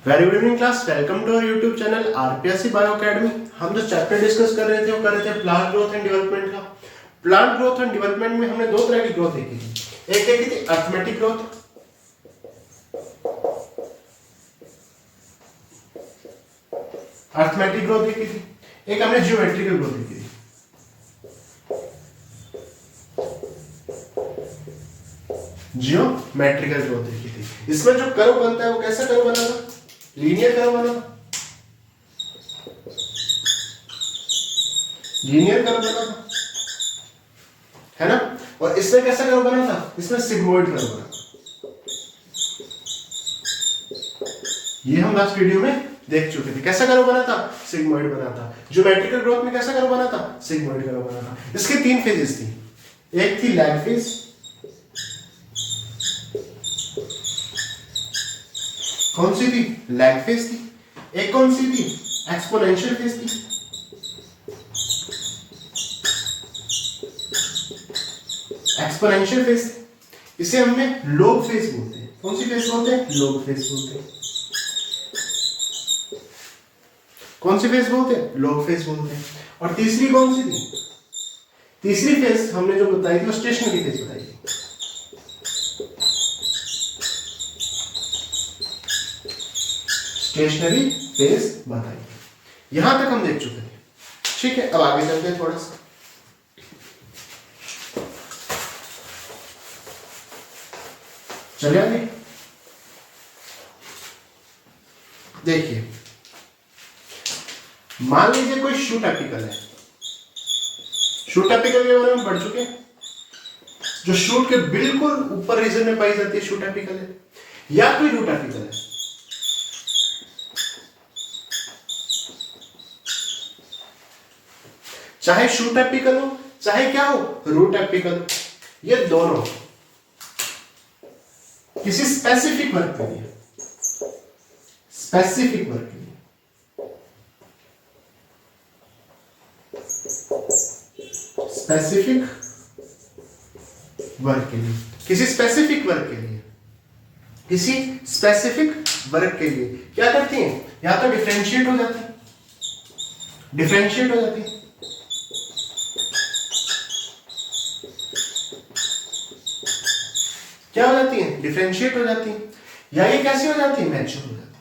Very good evening class, welcome to our YouTube channel RPSC bio academy. हम जो chapter discuss कर रहे थे वो कर रहे थे प्लांट ग्रोथ एंड डेवलपमेंट का। प्लांट ग्रोथ एंड डेवलपमेंट में हमने दो तरह की ग्रोथ देखी थी। एक देखी थी अर्थमेटिक ग्रोथ, देखी थी। एक हमने जियोमेट्रिकल ग्रोथ देखी थी। जियोमेट्रिकल ग्रोथ देखी थी। इसमें जो कर्व बनता है वो कैसा कर्व बना था? लीनियर कर्व बना था। लीनियर कर्व बना था, है ना। और इसमें कैसा कर्व बना था? इसमें सिग्मोइड कर्व बना था। ये हम लास्ट वीडियो में देख चुके थे। कैसा कर्व बना था? सिग्मोइड बना था। ज्योमेट्रिकल ग्रोथ में कैसा कर्व बना था? सिग्मोइड कर्व बना था। इसके तीन फेजेस थी। एक थी लैग फेज, कौन सी थी? लैग फेज थी। एक कौन सी थी? एक्सपोनेंशियल फेज थी। एक्सपोनेंशियल फेज, इसे हमने लोग फेज बोलते हैं। कौन सी फेज बोलते हैं? लोग फेज बोलते हैं। कौन सी फेज बोलते हैं? लोग फेज बोलते हैं। और तीसरी कौन सी थी? तीसरी फेज हमने जो बताई थी वो स्टेशनरी फेज बताई थी। स्टेशनरी फेज बताई। यहां तक हम देख चुके थे, ठीक है। अब आगे चलते हैं थोड़ा सा। चलिए आगे देखिए, मान लीजिए कोई शूट एपिकल है। शूट एपिकल के बारे में पढ़ चुके हैं। जो शूट के बिल्कुल ऊपर रीजन में पाई जाती है शूट एपिकल है, या कोई रूट एपिकल है। चाहे शूट एपिकल हो चाहे क्या हो, रूट एपिकल, ये दोनों किसी स्पेसिफिक वर्क के लिए, स्पेसिफिक वर्क के लिए, स्पेसिफिक वर्क के लिए, किसी स्पेसिफिक वर्क के लिए, किसी स्पेसिफिक वर्क के लिए क्या करती हैं? या तो डिफरेंशिएट हो जाती है, डिफरेंशिएट हो जाती है, क्या हो जाती है? डिफरेंशिएट हो जाती है। या ये कैसी हो जाती है? मैच्योर हो जाती है,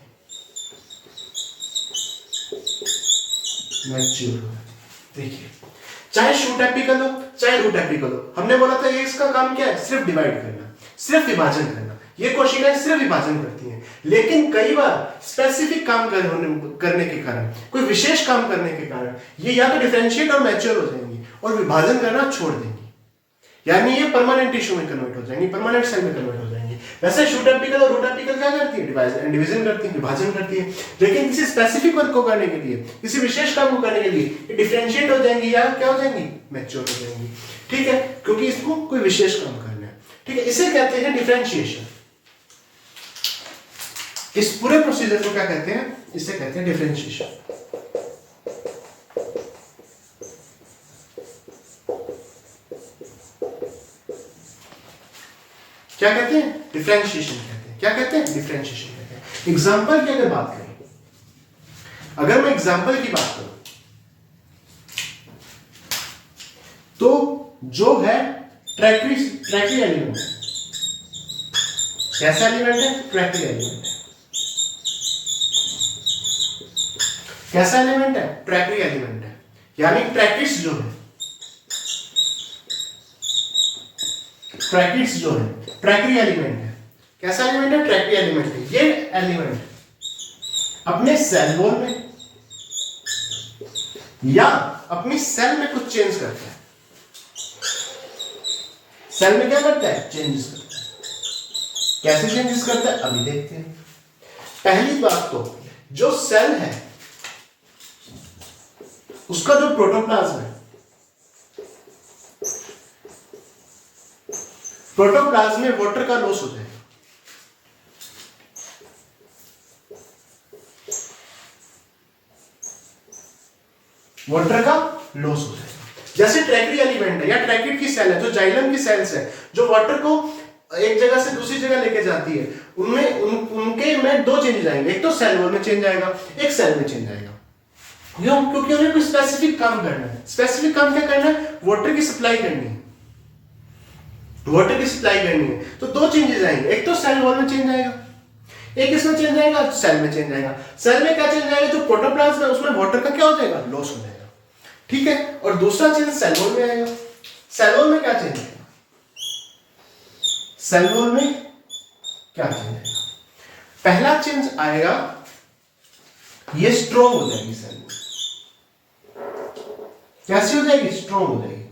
मैच्योर हो जाती है। देखिए, चाहे शूट एपिकल हो चाहे रूट एपिकल हो, हमने बोला था ये इसका काम क्या है? सिर्फ डिवाइड करना, सिर्फ विभाजन करना। ये कोशिकाएं सिर्फ विभाजन करती हैं। लेकिन कई बार स्पेसिफिक काम करने के कारण, कोई विशेष काम करने के कारण ये या तो डिफरेंशिएट और मैच्योर हो जाएंगी और विभाजन करना छोड़ देंगी। यानी ये परमानेंट टिश्यू में कन्वर्ट हो जाएंगी, परमानेंट सेल में कन्वर्ट हो जाएंगी। वैसे शूट एपिकल और रूट एपिकल क्या करती है? डिवीजन करती है, विभाजन करती है। लेकिन किसी स्पेसिफिक वर्क को करने के लिए, किसी विशेष काम को करने के लिए ये डिफरेंशिएट हो जाएंगी या क्या हो जाएंगी? मैच्योर हो जाएंगी, ठीक है। क्योंकि इसको कोई विशेष काम करना है, ठीक है। इसे कहते हैं डिफरेंशिएशन। इस पूरे प्रोसीजर को क्या कहते हैं? इसे कहते हैं डिफरेंशिएशन। क्या कहते हैं? डिफरेंशिएशन कहते हैं। क्या कहते हैं? डिफरेंशिएशन कहते हैं। एग्जांपल की अगर बात करें, अगर मैं एग्जांपल की बात करूं तो जो है ट्रैक्री एलिमेंट है। कैसा एलिमेंट है? ट्रैक्री एलिमेंट है। कैसा एलिमेंट है? ट्रैक्री एलिमेंट है। यानी ट्रैकिस जो है, ट्रैकिस जो है ट्रैक्री एलिमेंट है। कैसा एलिमेंट है? ट्रैक्री एलिमेंट है। ये एलिमेंट अपने सेल वॉल में या अपनी सेल में कुछ चेंज करता है। सेल में क्या करता है? चेंजेस करता है। कैसे चेंजेस करता है? अभी देखते हैं। पहली बात तो जो सेल है उसका जो प्रोटोप्लाज्म है, प्रोटोप्लाज्म में वाटर का लॉस होता है। वाटर का लॉस होता है। जैसे ट्रैक्री एलिमेंट है या ट्रैकिड की सेल है, जो जाइलम की सेल्स है, जो वाटर को एक जगह से दूसरी जगह लेके जाती है, उनमें उनके में दो चेंजेस आएंगे, एक तो सेल वॉल में चेंज आएगा, एक सेल में चेंज आएगा। क्यों? क्योंकि उन्हें कोई स्पेसिफिक काम करना है। स्पेसिफिक काम क्या करना है? वाटर की सप्लाई करनी है, वाटर की सप्लाई करनी है। तो दो चेंजेस आएंगे, एक तो सेल वॉल में चेंज आएगा, एक इसमें चेंज आएगा, सेल में चेंज आएगा। सेल में क्या चेंज आएगा? जो प्रोटोप्लाज्म है उसमें वाटर का क्या हो जाएगा? लॉस हो जाएगा, ठीक है। और दूसरा चेंज सेल वॉल में आएगा। सेल वॉल में क्या चेंज आएगा? सेल वॉल में क्या चेंज आएगा? पहला चेंज आएगा, ये स्ट्रॉन्ग हो जाएगी सेल वॉल। कैसी हो जाएगी? स्ट्रॉन्ग हो जाएगी,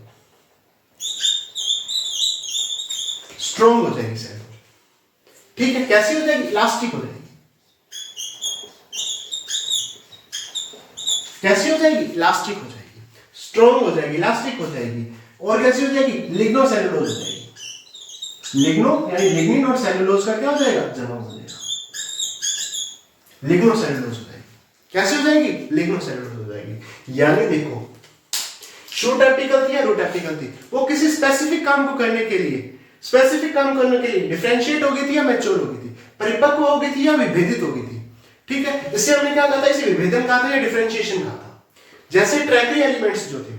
स्ट्रॉन्ग हो जाएगी सेल वॉल, ठीक है। कैसी हो जाएगी? इलास्टिक हो जाएगी। कैसी हो जाएगी? इलास्टिक हो जाएगी, स्ट्रॉन्ग हो जाएगी, इलास्टिक हो जाएगी। और कैसी हो जाएगी? लिग्नोसेलुलोज हो जाएगी। लिग्नो यानी लिग्निन और सेलुलोज का क्या हो जाएगा? जमा हो जाएगा, लिग्नोसेलुलोज हो जाएगी। कैसे हो जाएगी? लिग्नोसेलुलोज हो जाएगी। यानी देखो, शूट एपिकल थी या रूट एपिकल थी, वो किसी स्पेसिफिक काम को करने के लिए, स्पेसिफिक काम करने के लिए डिफरेंशिएट हो गई थी या मैच्योर हो गई थी, परिपक्व हो गई थी या विभेदित हो गई थी, ठीक है। इससे हमने क्या कहा था? इसे विभेदन कहा था या डिफरेंशिएशन कहा था। जैसे ट्रैकरी एलिमेंट्स जो थे,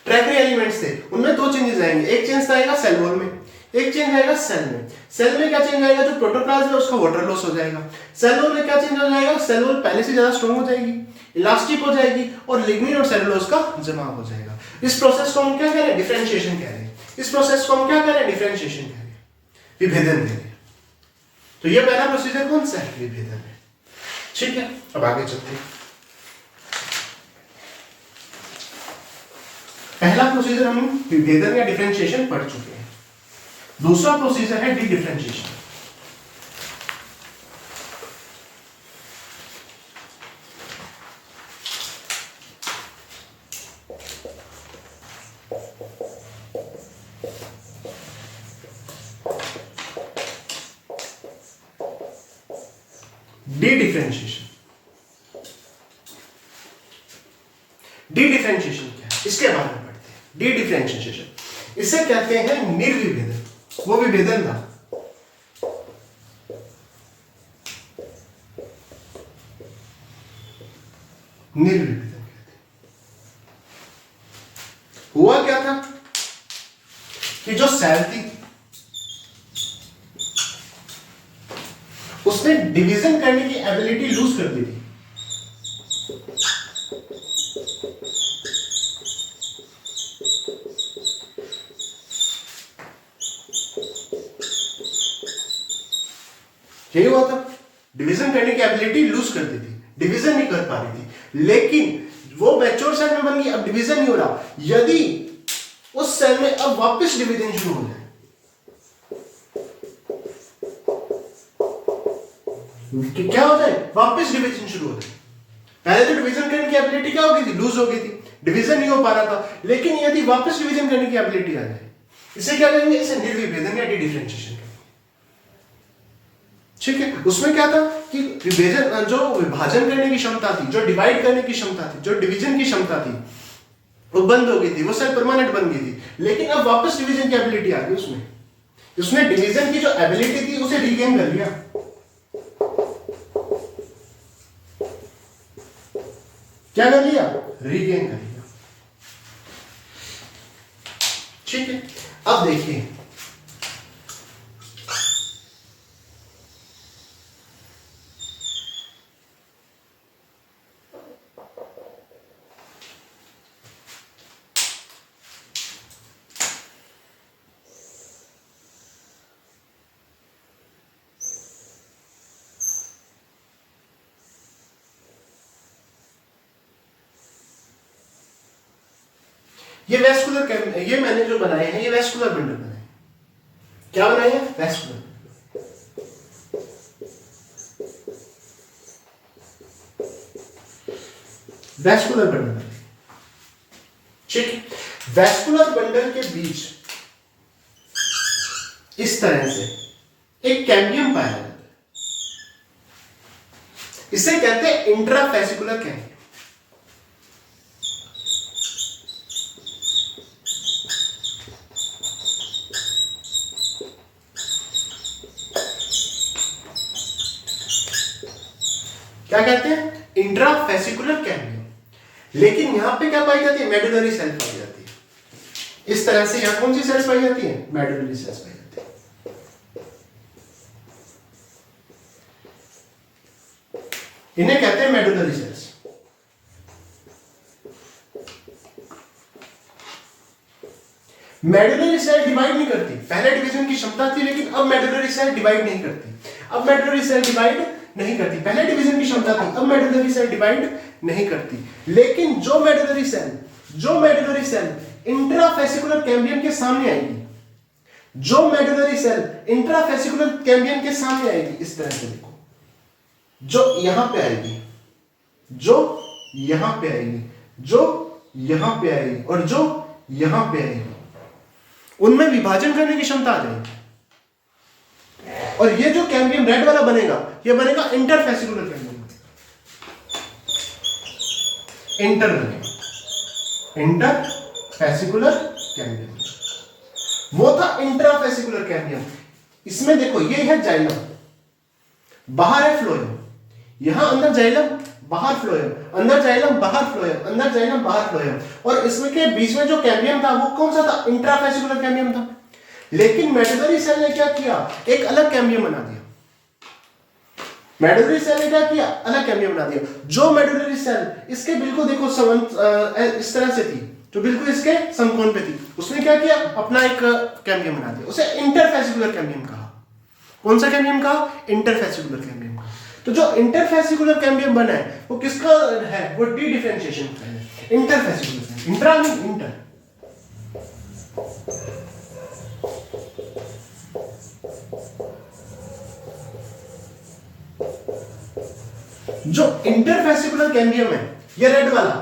ट्रैकरी एलिमेंट्स थे, उनमें दो चेंजेस आएंगे, एक चेंज आएगा सेल वॉल में, एक चेंज आएगा सेल में। सेल में क्या चेंज आएगा? जो प्रोटोप्लाज्म है उसका वाटर लॉस हो जाएगा। सेल वॉल में क्या चेंज हो जाएगा? सेल वॉल पहले से ज्यादा स्ट्रांग हो जाएगी, इलास्टिक हो जाएगी और लिग्निन और सेलुलोज का जमा हो जाएगा। इस प्रोसेस को हम क्या कह रहे हैं? डिफरेंशिएशन कह रहे हैं। इस प्रोसेस को हम क्या कह रहे हैं? डिफरेंशिएशन कह रहे हैं, विभेदन कह रहे हैं। तो ये पहला प्रोसीजर कौन सा है? विभेदन है, ठीक है। अब आगे चलते हैं। पहला प्रोसीजर हम विभेदन या डिफरेंशिएशन पढ़ चुके हैं। दूसरा प्रोसीजर है D differentiation. D differentiation, D differentiation क्या है इसके बारे में पढ़ते हैं। डी डिफरेंशिएशन इसे कहते हैं निर्विभेदन। वो विभेदन था, निर्विभेदन कहते हैं। हुआ क्या था कि जो सेल थी उसने डिवीजन करने की एबिलिटी लूज कर दी थी। यही हुआ था, डिवीजन करने की एबिलिटी लूज कर दी थी, डिवीजन नहीं कर पा रही थी। लेकिन वो मैच्योर सेल में बन गई, अब डिवीजन नहीं हो रहा। यदि उस सेल में अब वापस डिवीजन शुरू हो जाए, कि क्या हो जाए? वापस डिवीजन शुरू हो जाए। पहले तो डिवीजन करने की एबिलिटी क्या हो गई थी? लूज हो गई थी, डिवीजन नहीं हो पा रहा था। लेकिन यदि वापस डिवीजन करने की एबिलिटी आ जाए, इसे क्या कहेंगे? इसे निर्विभेदन या डी डिफरेंशिएशन कहेंगे, ठीक है। उसमें क्या था कि विभेदन, जो विभाजन करने की क्षमता थी, जो डिवाइड करने की क्षमता थी, जो डिवीजन की क्षमता थी, वो बंद हो गई थी, वो सेल परमानेंट बन गई थी। लेकिन अब वापस डिवीजन की एबिलिटी आ गई उसमें, उसने डिवीजन की जो एबिलिटी थी उसे रीगेन कर लिया। क्या कर लिया? रीगेन कर लिया, ठीक है। अब देखिए, ये वेस्कुलर, ये मैंने जो बनाए हैं ये वेस्कुलर बंडल बनाए हैं। क्या बनाए हैं? वेस्कुलर, वेस्कुलर बंडल, ठीक। वेस्कुलर बंडल के बीच इस तरह से एक कैम्बियम पाया जाता है, इसे कहते हैं इंट्राफेसिकुलर कैम्बियम। क्या कहते हैं? Intrafascicular cambium. लेकिन यहां पे क्या पाई जाती है? मेडुलरी सेल पाई जाती है। इस तरह से यहां कौन सी सेल्स पाई जाती है? मेडुलरी सेल्स पाई जाती है। इन्हें कहते हैं medullary cells. Medullary cell divide नहीं करती। पहले डिवीजन की क्षमता थी, लेकिन अब मेडुलरी सेल डिवाइड नहीं करती। अब मेडुलरी सेल डिवाइड नहीं करती। पहले डिवीजन की क्षमता थी, अब मेडुलरी सेल डिवाइड नहीं करती। लेकिन जो मेडुलरी सेल इंट्राफेसिकुलर कैम्बियम के सामने आएगी, जो मेडुलरी सेल इंट्राफेसिकुलर कैम्बियम के सामने आएगी, इस तरह से देखो, जो यहां पे आएगी, जो यहां पे आएगी, जो यहां पे आएगी और जो यहां पे आएगी, उनमें विभाजन करने की क्षमता आ जाएगी। और ये जो कैम्बियम रेड वाला बनेगा, ये बनेगा इंटरफेसिकुलर कैम्बियम। इंटर बनेगा इंटरफेसिकुलर कैम्बियम। वो था इंट्राफेसिकुलर कैम्बियम। इसमें देखो, ये है जाइलम, बाहर है फ्लोएम, यहां अंदर जाइलम, बाहर फ्लोएम, अंदर जाइलम, बाहर फ्लोएम, अंदर जाइलम, बाहर फ्लोएम। और इसमें के बीच में जो कैम्बियम था, वो कौन सा था? इंट्राफेसिकुलर कैम्बियम था। लेकिन मेडुलरी सेल ने क्या किया? एक अलग कैम्बियम बना दिया। मेडुलरी सेल ने क्या किया? अलग कैम्बियम बना दिया। जो मेडुलरी सेल इसके बिल्कुल देखो इस तरह से थी, जो बिल्कुल इसके समकोण पे थी, उसने क्या किया? अपना एक कैम्बियम बना दिया। उसे इंटरफेसिकुलर कैम्बियम कहा। कौन सा कैम्बियम कहा? इंटरफेसिकुलर कैम्बियम कहा। तो जो इंटरफेसिकुलर कैम्बियम बना है, वो किसका है? वो डी डिफरेंशिएशन का है। इंटरफेसिकुलर, इंट्रा नहीं, इंटर। जो इंटरफेसिकुलर कैम्बियम है, ये रेड वाला,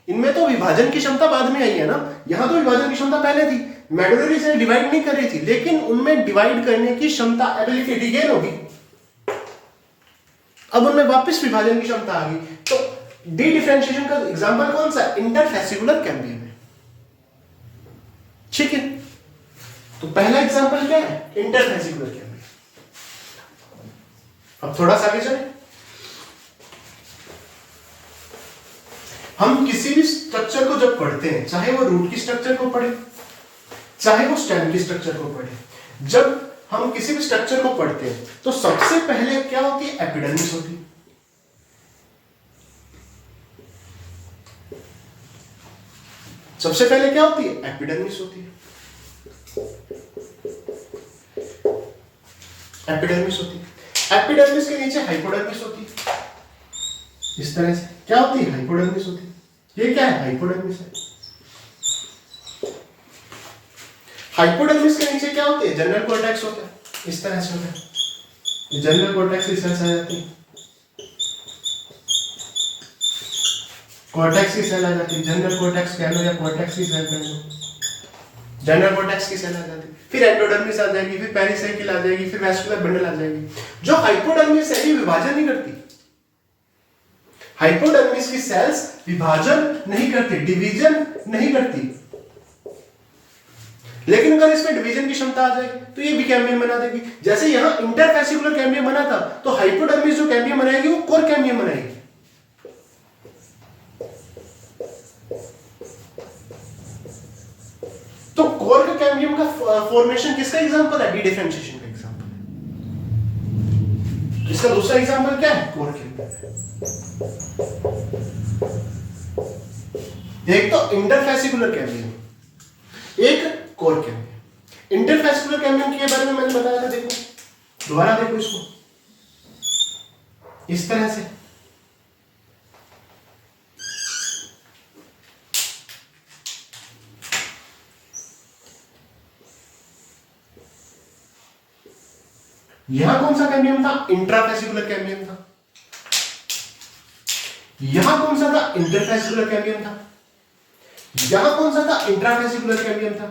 इनमें तो विभाजन की क्षमता बाद में आई है ना। यहां तो विभाजन की क्षमता पहले थी। मेडुलरी सेल डिवाइड नहीं कर रही थी, लेकिन उनमें डिवाइड करने की क्षमता, एबिलिटी डिगेन होगी। अब उनमें वापस विभाजन की क्षमता आ गई। तो डी डिफरेंशिएशन का एग्जांपल कौन सा? इंटरफेसिकुलर कैम्बियम है। ठीक है, तो पहला एग्जांपल क्या है? Interfascicular cambium. अब थोड़ा सा आगे चले। हम किसी भी स्ट्रक्चर को जब पढ़ते हैं, चाहे वो रूट की स्ट्रक्चर को पढ़े, चाहे वो स्टेम की स्ट्रक्चर को पढ़े, जब हम किसी भी स्ट्रक्चर को पढ़ते हैं, तो सबसे पहले क्या होती है? एपिडर्मिस होती है। सबसे पहले क्या होती है? एपिडर्मिस होती है। एपिडर्मिस होती है। एपिडर्मिस के नीचे हाइपोडर्मिस होती है। इस तरह से क्या होती है? हाइपोडर्मिस होती है। ये क्या है? हाइपोडर्मिस है। हाइपोडर्मिस के नीचे क्या होती है? जनरल कॉर्टेक्स होता है। इस तरह से होता है। ये जनरल कॉर्टेक्स की सेल्स आ जाती है, कॉर्टेक्स की सेल आ जाती है। जनरल कॉर्टेक्स कह लो या कॉर्टेक्स की सेल कह लो, जनरल कॉर्टेक्स की सेल आ जाती है। फिर एंडोडर्मिस आ जाएगी, फिर पेरिसाइकिल आ जाएगी, फिर वैस्कुलर बंडल आ जाएगी। जो हाइपोडर्मिस है, ये विभाजन नहीं करती। हाइपोडर्मिस की सेल्स विभाजन नहीं करती, डिवीजन नहीं करती। लेकिन अगर इसमें डिवीजन की क्षमता आ जाए, तो ये भी कैम्बियम बना देगी। जैसे यहां इंटरफेसिकुलर कैम्बियम बना था, तो हाइपोडर्मिस जो कैम्बियम बनाएगी, वो कोर कैम्बियम बनाएगी। तो कोर के कैम्बियम का फॉर्मेशन किसका एग्जांपल है? डी डिफरेंशिएशन का एग्जांपल है। इसका दूसरा एग्जांपल क्या है? Core cambium. एक तो इंटरफेसिकुलर कैम्बियम, एक कोर कैम्बियम। इंटरफेसिकुलर कैम्बियम के बारे में मैंने बताया था। देखो, दोबारा देखो इसको, इस तरह से। यहां कौन सा कैम्बियम था? इंट्राफेसिकुलर कैम्बियम था। यहां कौन सा था? इंटरफेसिकुलर कैम्बियम था। यहां कौन सा था? इंट्राफेसिकुलर कैम्बियम था।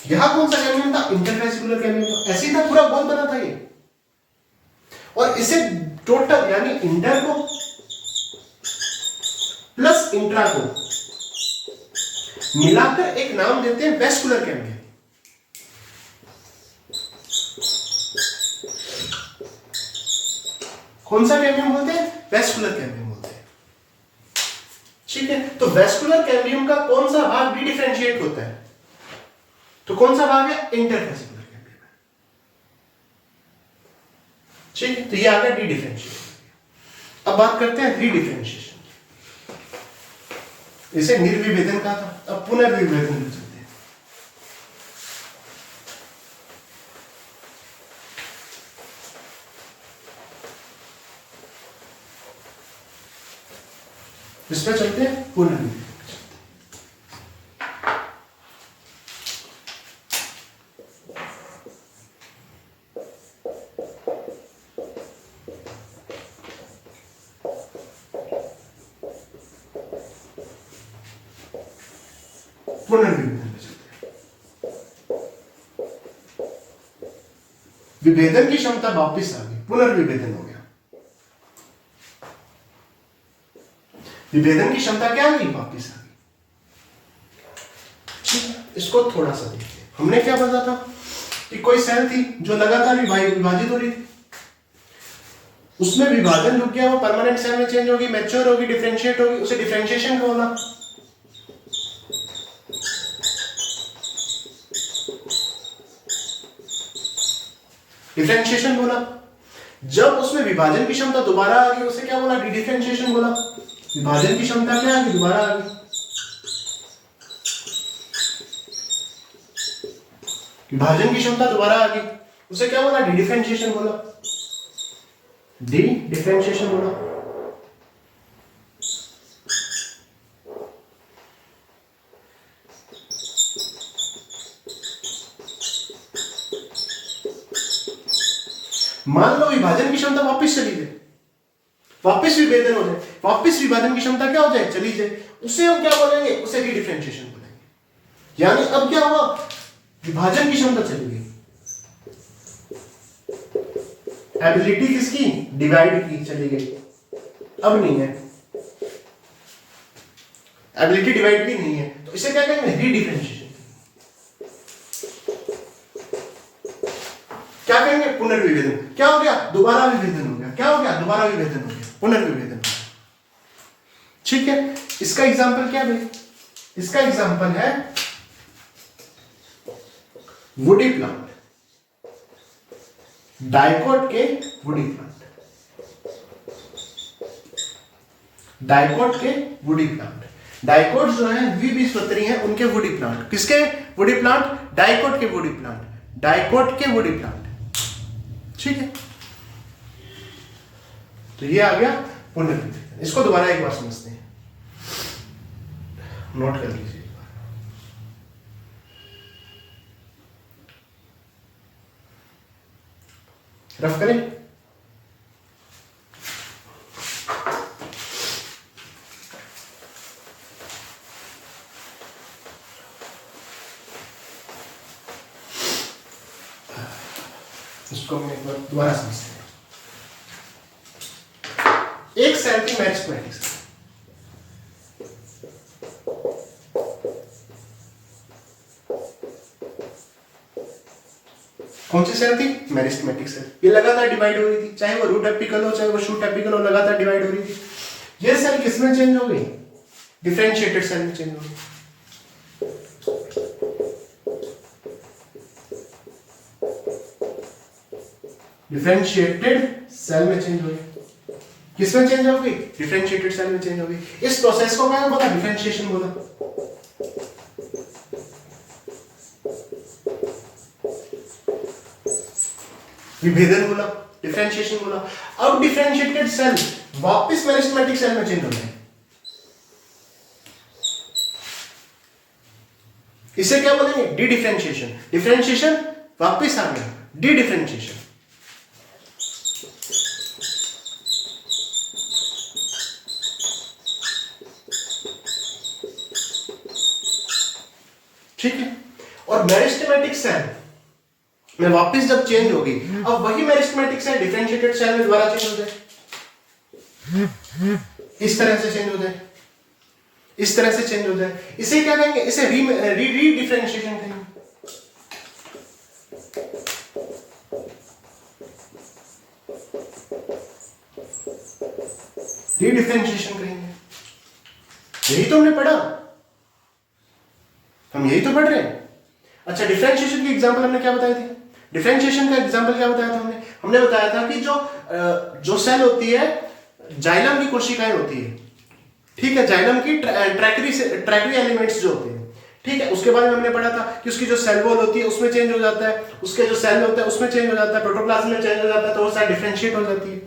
यहां कौन सा कैम्बियम था? इंटरफेसिकुलर कैम्बियम था। ऐसे ही था, पूरा गोल बना था ये। और इसे टोटल यानी इंटर को प्लस इंट्रा को मिलाकर एक नाम देते हैं वेस्कुलर कैम्बियम। कौन सा कैम्बियम बोलते हैं? वेस्कुलर कैम्बियम बोलते हैं। ठीक है, तो वेस्कुलर कैम्बियम का कौन सा भाग डी डिफरेंशिएट होता है? तो कौन सा भाग है? इंटरफेसिकुलर कैम्बियम है। ठीक है, तो ये आ गया डी डिफरेंशिएट। अब बात करते हैं री डिफरेंशिएशन। इसे निर्विभेदन कहा था, अब पुनर्विभेदन में चलते हैं। इसमें चलते हैं पुनर्विभेदन। पुनर्विभेदन में चलते हैं। विभेदन की क्षमता वापस आ गई, पुनर्विभेदन हो गया। विभेदन की क्षमता क्या आ गई? वापस आ गई। ठीक, इसको थोड़ा सा देखते हैं। हमने क्या बताया था कि कोई सेल थी जो लगातार विभाजित हो रही थी, उसमें विभाजन रुक गया, वो परमानेंट सेल में चेंज होगी, मैच्योर होगी, डिफरेंशिएट होगी, उसे डिफरेंशिएशन का बोला। डिफरेंशिएशन बोला। जब उसमें विभाजन की क्षमता दोबारा आ गई, उसे क्या बोला? डी डिफरेंशिएशन बोला। विभाजन की क्षमता क्या आ गई? दोबारा आ गई। विभाजन की क्षमता दोबारा आ गई, उसे क्या बोला? डी डिफरेंशिएशन बोला। डी डिफरेंशिएशन बोला। मान लो विभाजन की क्षमता वापस चली जाए, वापस विभेदन हो जाए, वापस विभाजन की क्षमता क्या हो जाए? चली जाए, उसे हम क्या बोलेंगे? उसे री डिफरेंशिएशन बोलेंगे। यानी अब क्या हुआ? विभाजन की क्षमता चली गई, एबिलिटी किसकी? डिवाइड की चली गई, अब नहीं है, एबिलिटी डिवाइड की नहीं है, तो इसे क्या कहेंगे? री डिफरेंशिएशन। क्या कहेंगे? पुनर्विभेदन। क्या हो गया? दोबारा विभेदन हो गया। क्या हो गया? दोबारा विभेदन हो गया, पुनर्विभेदन हो गया। ठीक है, इसका एग्जांपल क्या है? इसका एग्जांपल है वुडी प्लांट, डाइकोट के वुडी प्लांट, डाइकोट के वुडी प्लांट। डाइकोट जो है द्विबीजपत्री हैं, उनके वुडी प्लांट। किसके वुडी प्लांट? डाइकोट के वुडी प्लांट, डाइकोट के वुडी प्लांट। ठीक है, तो ये आ गया पुनर्विभेदन। इसको दोबारा एक बार समझते हैं, नोट कर लीजिए एक बार। रफ करें। इसको हम एक बार दोबारा समझते हैं। एक सेल की मेरिस्टेमेटिक्स, कौन सी सेल थी? Meristematic cell. ये लगातार डिवाइड हो रही थी, चाहे वो रूट एपिकल हो, चाहे वो शूट एपिकल हो, लगातार डिवाइड हो रही थी। ये सेल किसमें चेंज हो गई? डिफरेंशिएटेड सेल में चेंज हो गई। डिफरेंशिएटेड सेल में चेंज हो गई। किसमें चेंज हो गई? डिफरेंशिएटेड सेल में चेंज हो गई। इस प्रोसेस को क्या बोला? डिफरेंशिएशन बोला। विभेदन बोला, डिफरेंशिएशन बोला। अब डिफरेंशिएटेड सेल वापस मेरिस्टेमेटिक सेल में चेंज हो गए, इसे क्या बोलेंगे? D differentiation. डिफरेंशिएशन वापस आ गया, डी डिफरेंशिएशन। ठीक है, और मेरिस्टेमेटिक सेल में वापस जब चेंज होगी, अब वही मेरिस्टेमेटिक सेल डिफरेंशिएटेड सेल में दोबारा चेंज हो जाए, इस तरह से चेंज हो जाए, इस तरह से चेंज हो जाए, इसे क्या कहेंगे? इसे री डिफरेंशिएशन कहेंगे। रीडिफरेंशिएशन करेंगे। यही तो हमने पढ़ा, हम यही तो पढ़ रहे हैं। अच्छा, डिफरेंशिएशन की एग्जांपल हमने क्या बताई थी? डिफरेंशिएशन का एग्जांपल क्या बताया था हमने? हमने बताया था कि जो सेल होती है, जाइलम की कोशिकाएं होती है, ठीक है, जाइलम की ट्रैकरी एलिमेंट्स जो होते हैं, ठीक है, उसके बारे में हमने पढ़ा था कि उसकी जो सेल वॉल होती है उसमें चेंज हो जाता है, उसके जो सेल होता है उसमें चेंज हो जाता है, प्रोटोप्लाज्म में चेंज हो जाता है, तो वो सेल डिफरेंशिएट हो जाती है,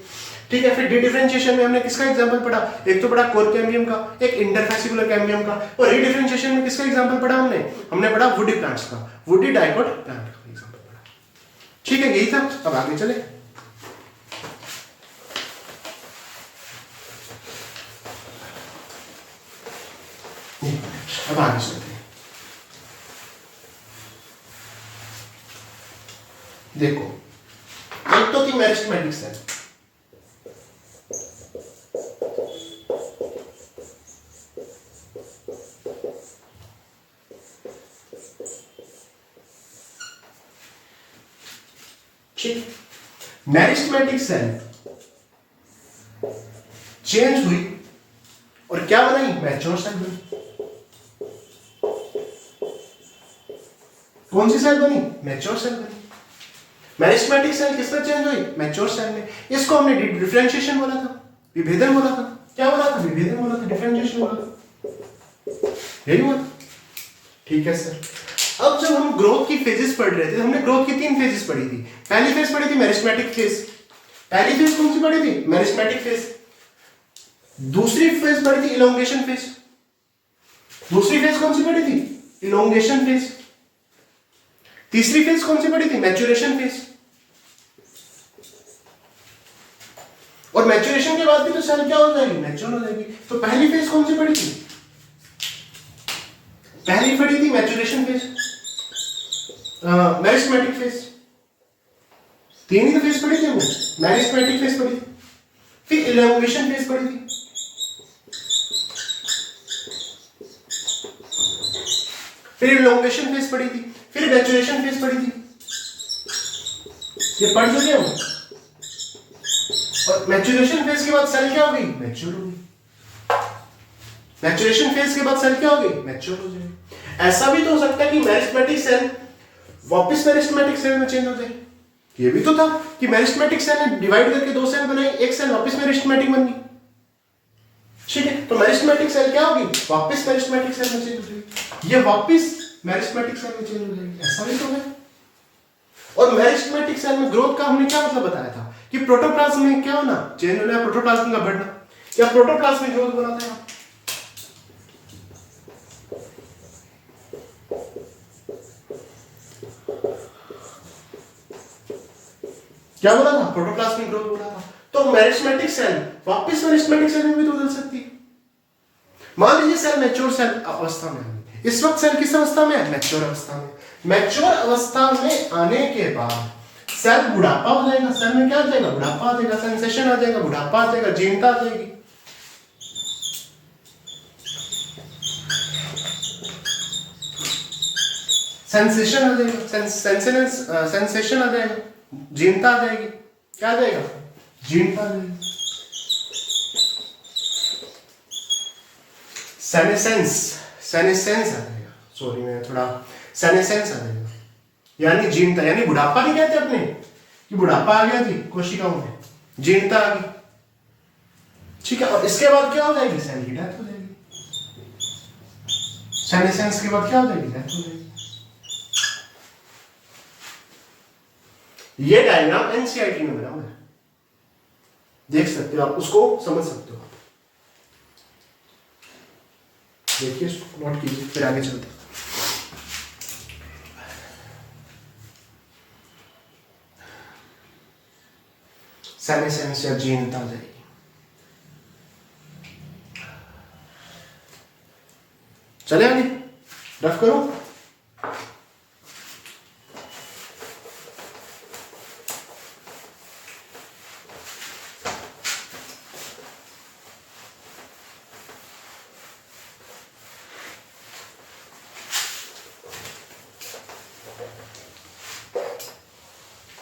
ठीक है। फिर डिफरेंशिएशन में हमने किसका एग्जांपल पढ़ा? एक तो पढ़ा कोर कैम्बियम का, एक इंटरफेसिकुलर कैम्बियम का, और रीडिफरेंशिएशन में किसका एग्जांपल पढ़ा हमने पढ़ा वुडी प्लांट्स का, वुडी डाइकोट प्लांट का एग्जांपल पढ़ा, ठीक है, यही था। अब आगे चले, अब आगे चलते हैं। देखो, एक तो थी मेरिस्टेमेटिक सेल, ठीक, मेरिस्टेमेटिक सेल चेंज हुई और क्या बनाई? मैच्योर सेल बनी। कौन सी सेल बनी? मैच्योर सेल बनी। मेरिस्टेमेटिक सेल किसमें चेंज हुई? मैच्योर सेल में। इसको हमने डिफरेंशिएशन बोला था, विभेदन बोला था। क्या बोला था? विभेदन बोला था, डिफरेंशिएशन बोला था, यही हुआ, ठीक है सर। अब जब हम ग्रोथ की फेजेस पढ़ रहे थे, हमने ग्रोथ की 3 फेजेस पढ़ी थी। पहली फेज पढ़ी थी मेरिस्टेमेटिक फेज। पहली फेज कौन सी पढ़ी थी? Meristematic phase. दूसरी फेज पढ़ी थी इलोंगेशन फेज। दूसरी फेज कौन सी पढ़ी थी? Elongation phase. तीसरी फेज कौन सी पढ़ी थी? Maturation phase. और मैच्योरेशन के बाद भी तो सेल क्या हो जाएगी? मैच्योर हो जाएगी। तो पहली फेज कौन सी पढ़ी थी? पहली पढ़ी थी मैच्योरेशन फेज, मेरिस्टेमेटिक फेज। 3 ही तो फेज पढ़ी थी वो। मेरिस्टेमेटिक फेज पढ़ी थी, फिर इलोंगेशन फेज पढ़ी थी, फिर इलोंगेशन फेज पढ़ी थी, फिर मैच्योरेशन फेज पढ़ी थी। ये पढ़ चुके हो। और मैच्योरेशन फेज के बाद सेल क्या हो गई? मैच्योर हो गई। मैच्योरेशन फेज के बाद सेल क्या हो गई? मैच्योर हो जाएगी। ऐसा भी तो हो सकता है कि मेरिस्टेमेटिक सेल वापस मेरिस्टेमेटिक सेल में चेंज हो जाए। ये भी तो था कि मेरिस्टेमेटिक सेल ने डिवाइड करके 2 सेल बनाई, एक सेल वापस मेरिस्टेमेटिक बन गई, ठीक है। तो मेरिस्टेमेटिक सेल क्या होगी? वापस मेरिस्टेमेटिक सेल में चेंज हो जाएगी, ये वापस मेरिस्टेमेटिक सेल में चेंज हो जाएगी। ऐसा भी तो है। और मेरिस्टेमेटिक सेल में ग्रोथ का हमने क्या मतलब बताया था कि प्रोटोप्लाज्म में क्या होना? चेंज होना, प्रोटोप्लाज्म का बढ़ना, या प्रोटोप्लाज्म में ग्रोथ बनाता है। क्या बोला था? प्रोटोप्लाज्म में ग्रोथ बोला था। तो मेरिस्टेमेटिक सेल वापस मेरिस्टेमेटिक सेल में भी तो बदल सकती है। मान लीजिए सेल मैच्योर सेल अवस्था में है, इस वक्त सेल किस अवस्था में है? मैच्योर अवस्था में। मैच्योर अवस्था में आने के बाद सेल बुढ़ापा हो जाएगा। सेल में क्या आ जाएगा? बुढ़ापा आ जाएगा, सेंसेशन आ जाएगा, बुढ़ापा आ जाएगा, जीर्णता आ जाएगी। सेंसेशन आ जाएगा, सेंसेशन आ जाएगा, जीर्णता आ जाएगी। क्या आ जाएगा? जीर्णता आ जाएगी। सेनेसेंस आ जाएगा, सॉरी मैं थोड़ा, सेनेसेंस आ जाएगा, यानी जीर्णता, यानी बुढ़ापा नहीं कहते अपने कि बुढ़ापा आ गया थी कोशिकाओं में, जीर्णता आ गई, ठीक है। और इसके बाद क्या हो जाएगी? सेल की डेथ हो जाएगी। सेनेसेंस के बाद क्या हो जाएगी? डेथ हो जाएगी। ये डायग्राम एनसीईआरटी में बना हुआ है, देख सकते हो आप, उसको समझ सकते हो आप। देखिए, इसको नोट कीजिए, फिर आगे चलते हैं। सेनेसेंस या जीर्णता आ जाएगी। चले आगे, रफ करो।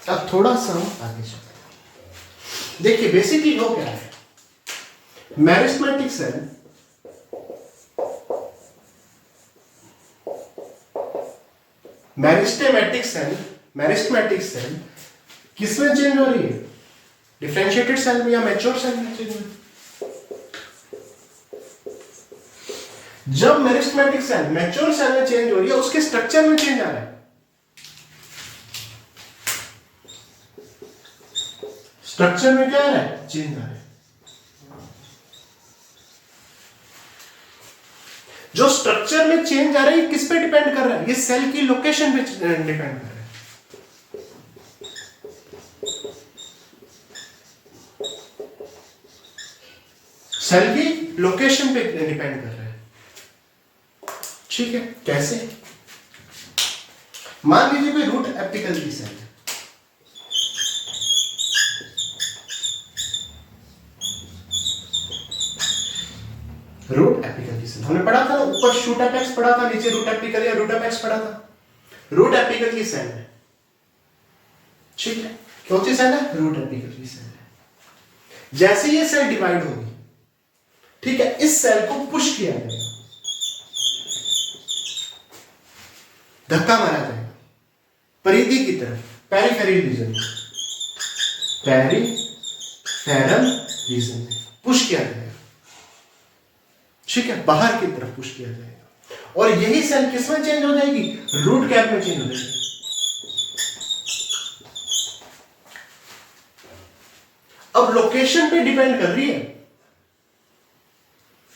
अब थोड़ा सा आगे चलते हैं। देखिए बेसिकली हो क्या है, मेरिस्टेमेटिक सेल किसमें चेंज हो रही है? डिफरेंशिएटेड सेल में या मैच्योर सेल में चेंज हो रही है? जब मेरिस्टेमेटिक सेल मैच्योर सेल में चेंज हो रही है, उसके स्ट्रक्चर में चेंज आ रहा है। स्ट्रक्चर में क्या आ रहा है? चेंज आ रहा है। जो स्ट्रक्चर में चेंज आ रहा है किस पे डिपेंड कर रहा है? ये सेल की लोकेशन पे डिपेंड कर रहा है। सेल की लोकेशन पे डिपेंड कर रहा है। ठीक है, कैसे? मान लीजिए कोई रूट एपिकल की सेल है, रूट एपिकल की सेल हमने पढ़ा था ना, ऊपर शूट एपेक्स पढ़ा था, नीचे रूट एपिकल या रूट एपेक्स पढ़ा था। रूट एपिकल की सेल है, ठीक है, कौन सी सेल है? रूट एपिकल की सेल है। जैसे ये सेल डिवाइड होगी, ठीक है, इस सेल को पुश किया जाएगा, धक्का मारा जाएगा परिधि की तरफ, पेरिफेरल रीजन में, पेरिफेरल रीजन में पुश किया जाएगा। ठीक है, बाहर की तरफ पुश किया जाएगा और यही सेल किस में चेंज हो जाएगी? रूट कैप में चेंज हो जाएगी। अब लोकेशन पे डिपेंड कर रही है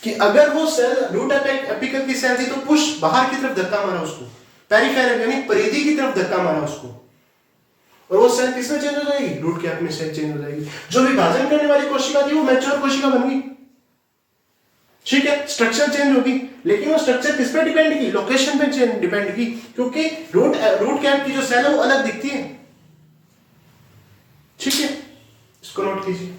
कि अगर वो सेल रूट एपिकल की सेल थी तो पुश बाहर की तरफ धक्का मारा उसको, पेरिफेरल यानी परिधि की तरफ धक्का मारा उसको, और वो सेल किस में चेंज हो जाएगी? रूट कैप में सेल चेंज हो जाएगी। जो विभाजन करने वाली कोशिका थी वो मैच्योर कोशिका बन गई। ठीक है, स्ट्रक्चर चेंज होगी, लेकिन वो स्ट्रक्चर किस पे डिपेंड की? लोकेशन पे डिपेंड की, क्योंकि रूट कैप की जो सेल है वो अलग दिखती है। ठीक है, इसको नोट कीजिए।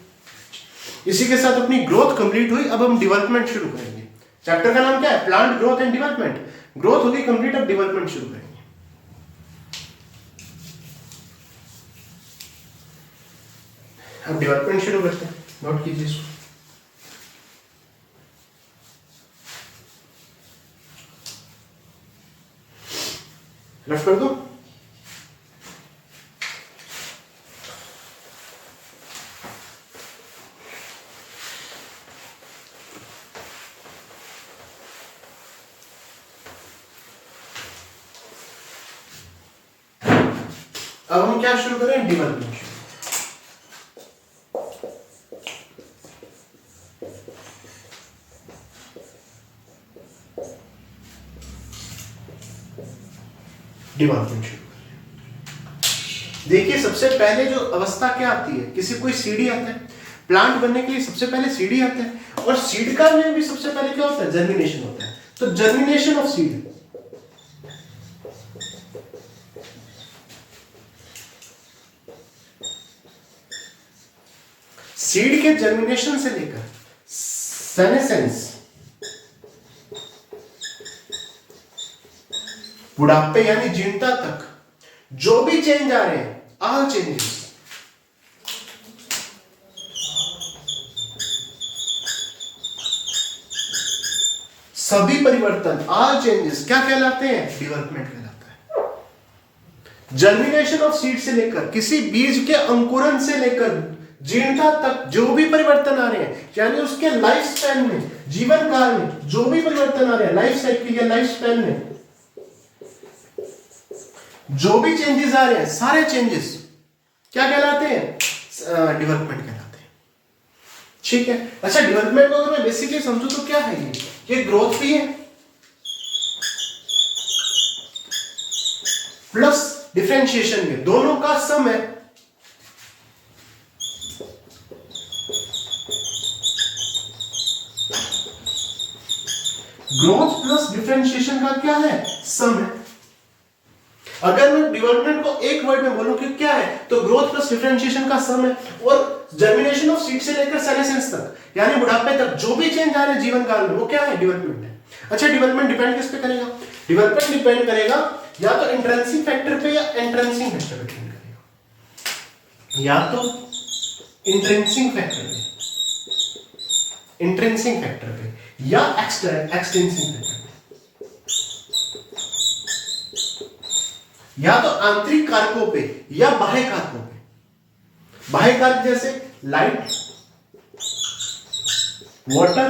इसी के साथ अपनी ग्रोथ कंप्लीट हुई। अब हम डेवलपमेंट शुरू करेंगे। चैप्टर का नाम क्या है? Plant growth and development. Growth होगी कंप्लीट, अब डेवलपमेंट शुरू करेंगे। अब डेवलपमेंट शुरू करते हैं, नोट कीजिए इसको। रफ कर दो। अब हम क्या शुरू करें? डेवलपमेंट। डेवलपमेंट शुरू करें। देखिए, सबसे पहले जो अवस्था क्या आती है? किसी कोई सीडी आता है। प्लांट बनने के लिए सबसे पहले सीडी आता है, और सीड का में भी सबसे पहले क्या होता है? जर्मिनेशन होता है। तो जर्मिनेशन ऑफ सीड, सीड के जर्मिनेशन से लेकर सेनेसेंस, बुढ़ापे यानी जीर्णता तक जो भी चेंज आ रहे हैं, ऑल चेंजेस, सभी परिवर्तन, ऑल चेंजेस क्या कहलाते हैं? डेवलपमेंट कहलाता है। जर्मिनेशन ऑफ सीड से लेकर, किसी बीज के अंकुरन से लेकर जीर्णता तक जो भी परिवर्तन आ रहे हैं, यानी उसके लाइफ स्पैन में, जीवन काल में जो भी परिवर्तन आ रहे हैं, लाइफ साइकिल या लाइफ स्पैन में जो भी चेंजेस आ रहे हैं, सारे चेंजेस क्या कहलाते हैं? डेवलपमेंट कहलाते हैं। ठीक है, अच्छा, डेवलपमेंट को अगर मैं बेसिकली समझूं तो क्या है? ये ग्रोथ भी है प्लस डिफरेंशिएशन भी, दोनों का सम है। ग्रोथ प्लस डिफरेंशिएशन का क्या है? सम है। अगर मैं डेवलपमेंट को एक वर्ड में बोलूं कि क्या है, तो ग्रोथ प्लस डिफरेंशिएशन का सम है। और जर्मिनेशन ऑफ सीड से लेकर सेनेसेंस तक, यानी बुढ़ापे तक जो भी चेंज आ रहे हैं जीवन काल में, वो क्या है? डेवलपमेंट है। अच्छा, डेवलपमेंट डिपेंड किस पे करेगा? डेवलपमेंट डिपेंड करेगा या तो इंट्रिंसिक फैक्टर पे या एंट्रेंसिंग फैक्टर पे डिपेंड करेगा। या तो इंट्रिंसिक फैक्टर पे, इंट्रिंसिक फैक्टर पे या एक्सट्रिंसिक फैक्टर पे। या तो आंतरिक कारकों पे या बाह्य कारकों पे। बाह्य कारक जैसे लाइट, वाटर,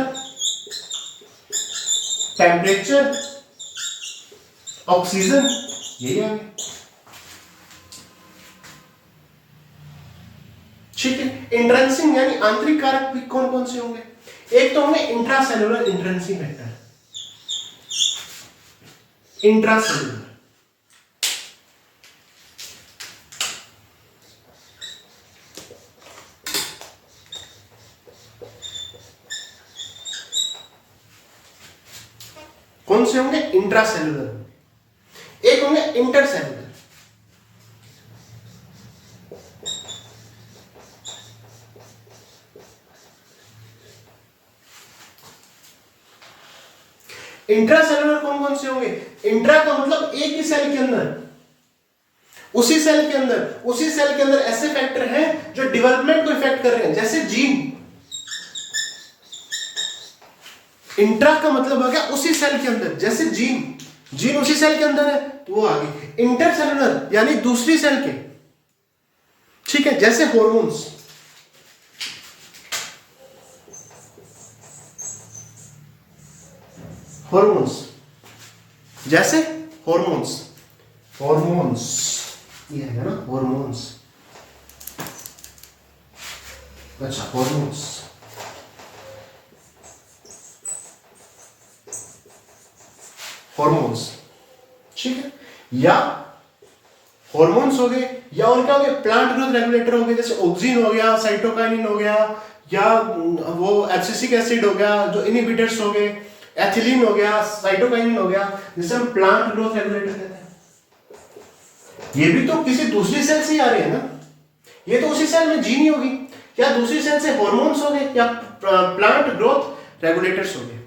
टेम्परेचर, ऑक्सीजन, यही आ गए। ठीक है। इंट्रिंसिक यानी आंतरिक कारक भी कौन कौन से होंगे? एक तो होंगे इंट्रासेलुलर इंट्रिंसिक फैक्टर। इंट्रासेलुलर कौन से होंगे? इंट्रासेलुलर। एक होंगे इंटरसेलुलर। इंट्रासेलुलर कौन कौन से होंगे? इंट्रा का मतलब एक ही सेल के अंदर, उसी सेल के अंदर ऐसे फैक्टर हैं जो डेवलपमेंट को इफेक्ट कर रहे हैं, जैसे जीन। इंट्रा का मतलब हो गया उसी सेल के अंदर, जैसे जीन उसी सेल के अंदर है तो वो आ गई। इंटरसेलुलर यानी दूसरी सेल के, ठीक है, जैसे हॉर्मोन्स। जैसे हॉर्मोन्स ये है ना, हॉर्मोन्स। अच्छा, हॉर्मोन्स ठीक है। या हॉर्मोन्स हो गए, या और क्या हो गए? प्लांट ग्रोथ रेगुलेटर हो गए, जैसे ऑक्सिन हो गया, साइटोकाइनिन हो गया, या वो एब्सिसिक एसिड हो गया जो इनहिबिटर्स हो गए, एथिलीन हो गया, साइटोकाइनिन हो गया, जिसे हम प्लांट ग्रोथ रेगुलेटर कहते हैं। ये भी तो किसी दूसरी सेल से ही आ रहे हैं ना, ये तो उसी सेल में जीन ही होगी, या दूसरी सेल से हॉर्मोन्स हो गए, या प्लांट ग्रोथ रेगुलेटर्स हो गए।